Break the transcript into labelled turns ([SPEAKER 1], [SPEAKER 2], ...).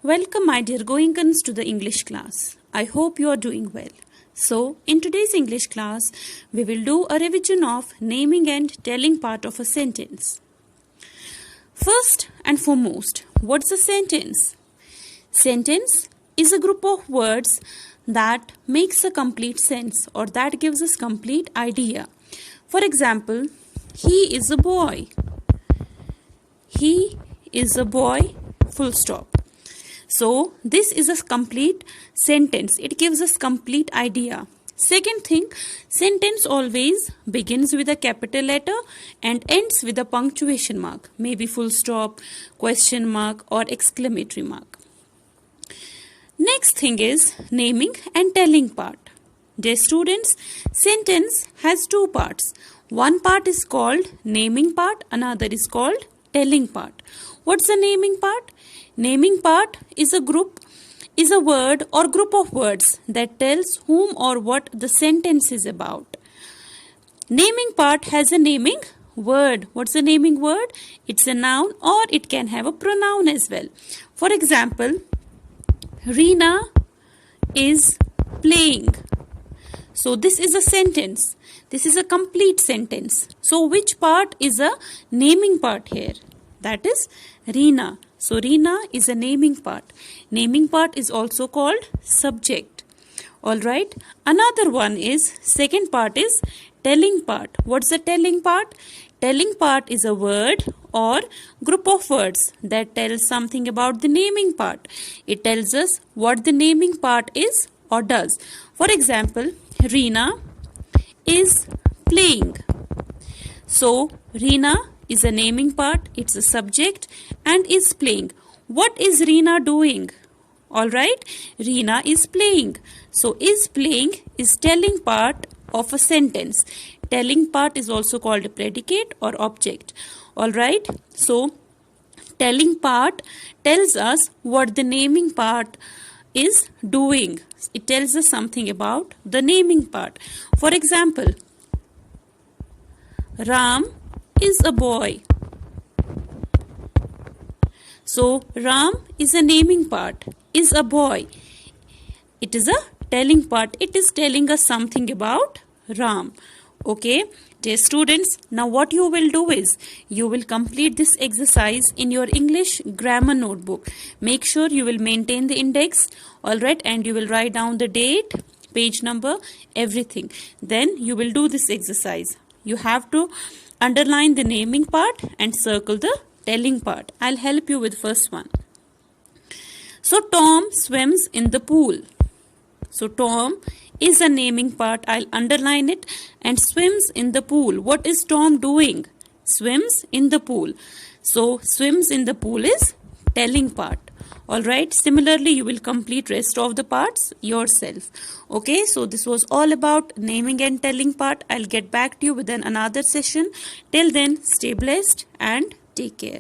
[SPEAKER 1] Welcome, my dear goingans, to the English class. I hope you are doing well. So, in today's English class, we will do a revision of naming and telling part of a sentence. First and foremost, what's a sentence? Sentence is a group of words that makes a complete sense or that gives us complete idea. For example, he is a boy. He is a boy, full stop. So, this is a complete sentence. It gives us complete idea. Second thing, sentence always begins with a capital letter and ends with a punctuation mark, maybe full stop, question mark or exclamatory mark. Next thing is naming and telling part. Dear students, sentence has two parts. One part is called naming part, another is called telling part. What's the naming part? Naming part is a word or group of words that tells whom or what the sentence is about. Naming part has a naming word. What's the naming word? It's a noun or it can have a pronoun as well. For example, Reena is playing. So this is a sentence. This is a complete sentence. So which part is a naming part here? That is Reena. So Reena is a naming part. Naming part is also called subject. Alright. Another one is, second part is telling part. What's the telling part? Telling part is a word or group of words that tells something about the naming part. It tells us what the naming part is or does. For example, Reena is playing. So Reena is a naming part, it's a subject and is playing. What is Reena doing? Alright, Reena is playing. So is playing is telling part of a sentence. Telling part is also called a predicate or object. Alright, so telling part tells us what the naming part is doing. It tells us something about the naming part. For example, Ram is a boy. So Ram is a naming part, is a boy. It is a telling part. It is telling us something about Ram. Okay, dear students, now what you will do is you will complete this exercise in your English grammar notebook. Make sure you will maintain the index, alright, and you will write down the date, page number, everything. Then you will do this exercise. You have to underline the naming part and circle the telling part. I'll help you with first one. So Tom swims in the pool. So Tom is a naming part. I'll underline it and swims in the pool. What is Tom doing? Swims in the pool. So swims in the pool is telling part. Alright, similarly you will complete rest of the parts yourself. Okay, so this was all about naming and telling part. I'll get back to you with another session. Till then, stay blessed and take care.